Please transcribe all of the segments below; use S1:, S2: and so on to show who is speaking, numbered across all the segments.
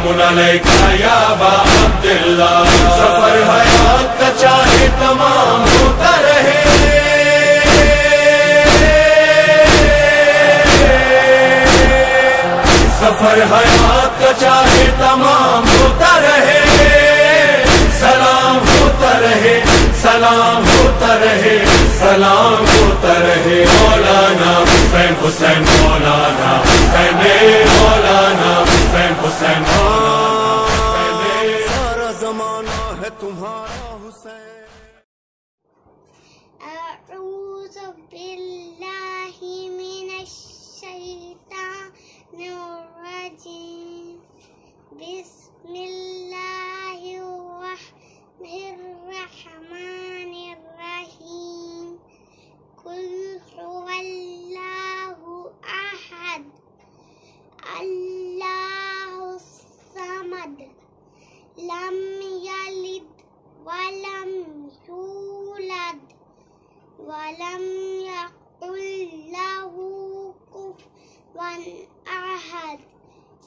S1: سلام علیکہ یا ابا عبداللہ. سفر حیات کا چاہے تمام ہوتا رہے، سفر حیات کا چاہے تمام ہوتا رہے، سلام ہوتا رہے، سلام ہوتا رہے، سلام ہوتا رہے. مولانا حسین حسین مولانا حسین مولانا حسین حسین سارا زمانہ ہے تمہارا حسین.
S2: اعوذ باللہ من الشیطان الرجیم. بسم اللہ الرحمن الرحیم. قل هو اللہ احد اللہ الصمد لم یلد ولم یولد ولم یکن لہ کفوا احد.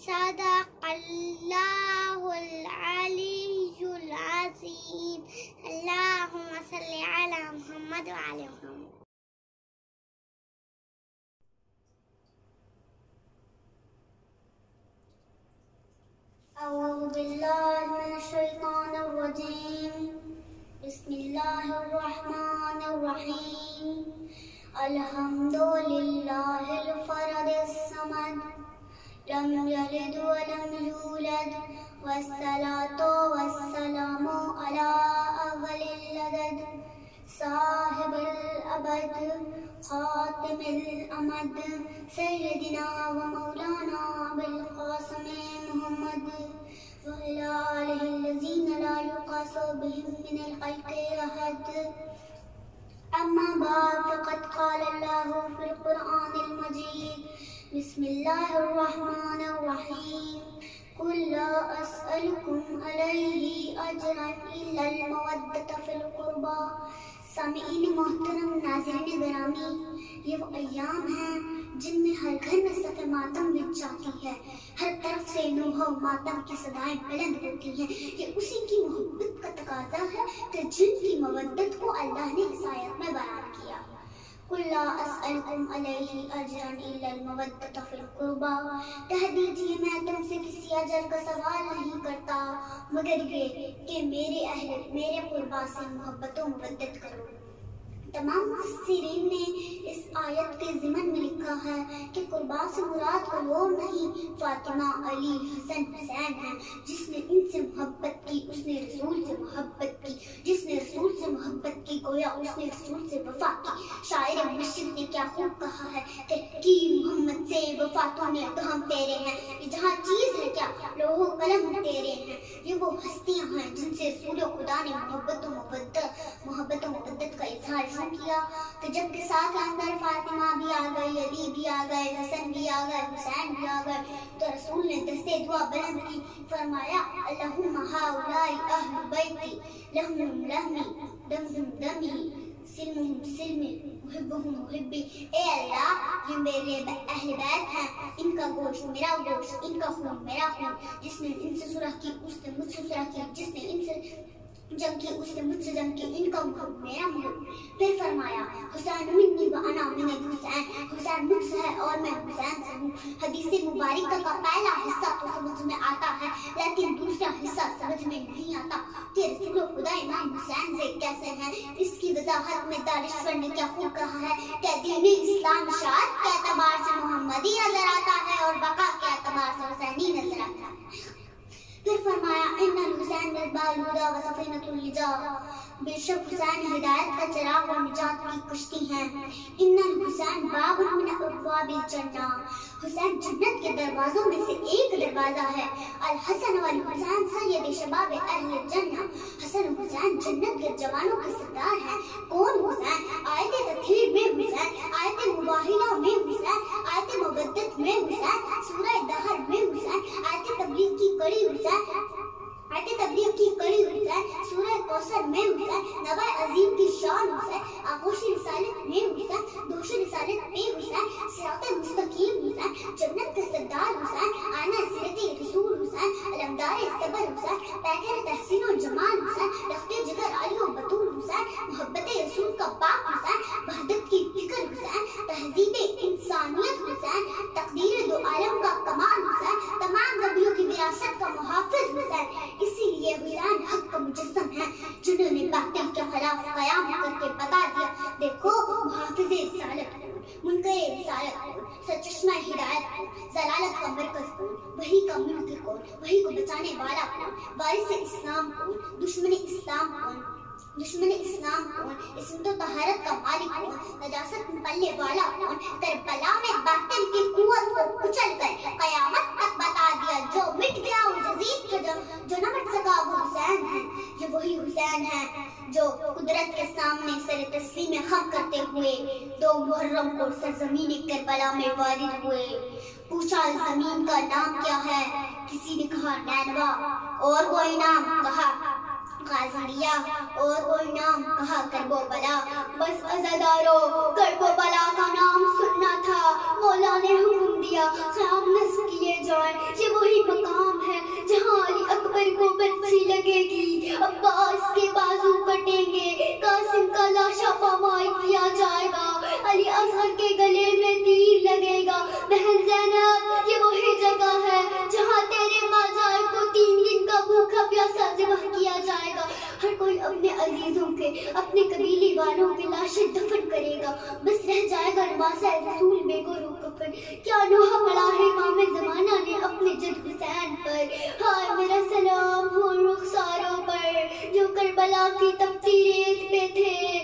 S2: صدق اللہ العلی العظیم. اللہم صلی علی محمد وعلی محمد. اعوذ باللہ من الشیطان الرجیم. بسم اللہ الرحمن الرحیم. الحمد للہ الفرد الصمد لم یلد ولم یولد والصلاة والسلام علی اول العدد صاحب الابد خاتم الامد سیدنا و مولانا بالقاسم محمد وعلى آلہ الذین لا یقاس بهم من الخلق احد. اما بعد فقد قال اللہ فی القرآن المجید. بسم اللہ الرحمن الرحیم. قل لا اسألکم علیہ اجرا الا المودۃ فی القربى. سامعین محترم، ناظرین گرامی، یہ وہ ایام ہیں جن میں ہر گھر میں صف ماتم بچ جاتی ہے، ہر طرف سے نوح و ماتم کی صدائیں بلند ہوتی ہیں. یہ اسی کی محبت کا تقاضا ہے کہ جن کی مودت کو اللہ نے اس آیت میں بیان کیا. قل لا اسألکم علیہ اجرا الا المودۃ فی القربى. کہہ دیجیے میں تم سے کسی اجر کا سوال نہیں کرتا مگر یہ کہ میرے قربا سے محبت و مودت کرو. تمام مفسرین نے اس آیت کے ضمن میں لکھا ہے کہ قربا سے مراد کوئی اور نہیں فاطمہ، علی، حسن، حسین ہے. جس نے ان سے محبت کی اس نے رسول سے محبت کی، جس نے رسول سے محبت کی گویا اس نے رسول سے وفا کی. شاعر مشرق نے کیا خوب کہا ہے کہ کی محمد سے وفا تو نے تو ہم تیرے ہیں. یہ جہاں چیز ہے کیا لوح و قلم تیرے ہیں. یہ وہ ہستیاں ہیں جن سے رسول خدا نے محبت و مودت کا اظہار کیا. تو جب کے ساتھ اندر فاطمہ بھی آ گئی، علی بھی آ گئے، حسن بھی آ گئے، حسین بھی آ گئے، تو رسول نے دستے دعا بلند کی. فرمایا اللہم ہؤلاء اہل بیتی لہم لہمی دمہم دمی سلمہم سلمی محبہم محبی. اے اللہ یہ میرے اہل بیت ہیں، ان کا گوشت میرا گوشت، ان کا خون میرا خون. جس نے ان سے سلح کی اس نے مجھ سے سلح کی، جس نے ان سے جنگ کی اس نے مجھ سے جنگ کی، ان کا محب میرا محب. پھر فرمایا حسین منی و انا من حسین. حسین مجھ سے ہے اور میں حسین سے ہوں. حدیث مبارکہ کا پہلا حصہ تو سمجھ میں آتا ہے لیکن دوسرا حصہ سمجھ میں نہیں آتا کہ رسول خدا امام حسین سے کیسے ہیں. اس کی وضاحت میں دانشور نے کیا خوب کہا ہے کہ دین اسلام اشاعت کے اعتبار سے محمدی نظر آتا ہے اور بقا کے اعتبار سے حسینی نظر آتا ہے. پھر فرمایا ان الحسین مصباح الہدی و سفینۃ النجاۃ. بے شک حسین ہدایت کا چراغ اور نجات کی کشتی ہیں. ان الحسین باب من ابواب الجنہ. حسین جنت کے دروازوں میں سے ایک دروازہ ہے. الحسن والحسین سید شباب اہل الجنہ. حسن و حسین جنت کے جوانوں کے سردار ہیں. کون حسین؟ آیت تطہیر میں حسین، آیت مباہلہ میں حسین، آیت مودت میں حسین، سورہ دہر میں حسین، آیت تبلیغ کی کڑی حسین، آیت تبلیغ کی کڑی حسین، سورہ کوثر میں حسین، نوائے عظیم کی شان حسین، آغوش رسالت میں حسین، دوش رسالت میں حسین، صراط مستقیم حسین، جنت کے سردار حسین، آئینہ سیرت رسول حسین، حسین، پیکر تحسین و جمال حسین، رخت جگر علی و بطول حسین، محبت رسول کا پاک حسین، وحدت کی فکر حسین، تہذیب انسانیت حسین، تقدیر دو عالم کا کمال حسین، تمام نبیوں کی وراثت کا محافظ حسین، اسی لیے حسین حق کا مجسم ہے جنہوں نے باطل کے خلاف قیام کر کے بتا دیا، دیکھو محافظ رسالت کون، منکر رسالت کون، سرچشمہ ہدایت کون، ضلالت کا مرکز کون، وہی کا منکر کون، وہی کو بچانے والا کون، وارث اسلام کون، دشمن اسلام کون، دشمن اسلام کون، اسمت و طہارت کا مالک کون، نجاست پلے والا کون، کربلا میں باطل کی قوت کو کچل کر قیامت تک بتا دیا، جو مٹ گیا وہ جزید تھا، جو نہ مٹ سکا وہ حسین ہے، یہ وہی حسین ہے جو قدرت کے سامنے سر تسلیم خم کرتے ہوئے 2 محرم کو سرزمین کربلا میں وارد ہوئے، پوچھا زمین کا نام کیا ہے، کسی نے کہا نینوا، اور کوئی نام کہا غازیہ، اور کوئی نام کہا کرب و بلا، بس عزادارو کرب و بلا کا نام سننا تھا، مولا نے حکم دیا خیام نصب کیے جائیں، یہ وہی مقام ہے جہاں علی اکبر کو بچی لگے گی، عباس کے بازو کٹیں گے، قاسم کا لاشا پامائی کیا جائے گا، علی اصغر کے گلے میں تیر لگے گا، بہن زینب یہ وہی جگہ ہے جہاں تیرے ماجار کو 3 دن کا بھوکا پیاسا ذبح کیا جائے گا، ہر کوئی اپنے عزیزوں کے اپنے قبیلی والوں کے لاشیں دفن کرے گا، بس رہ جائے گا نواسہ رسول بے گور و کفن، کیا نوحہ پڑا ہے امام زمانہ نے اپنے جد حسین پر، ہائے میرا سلام ہو رخساروں پر جو کربلا کی تپتی ریت پہ تھے،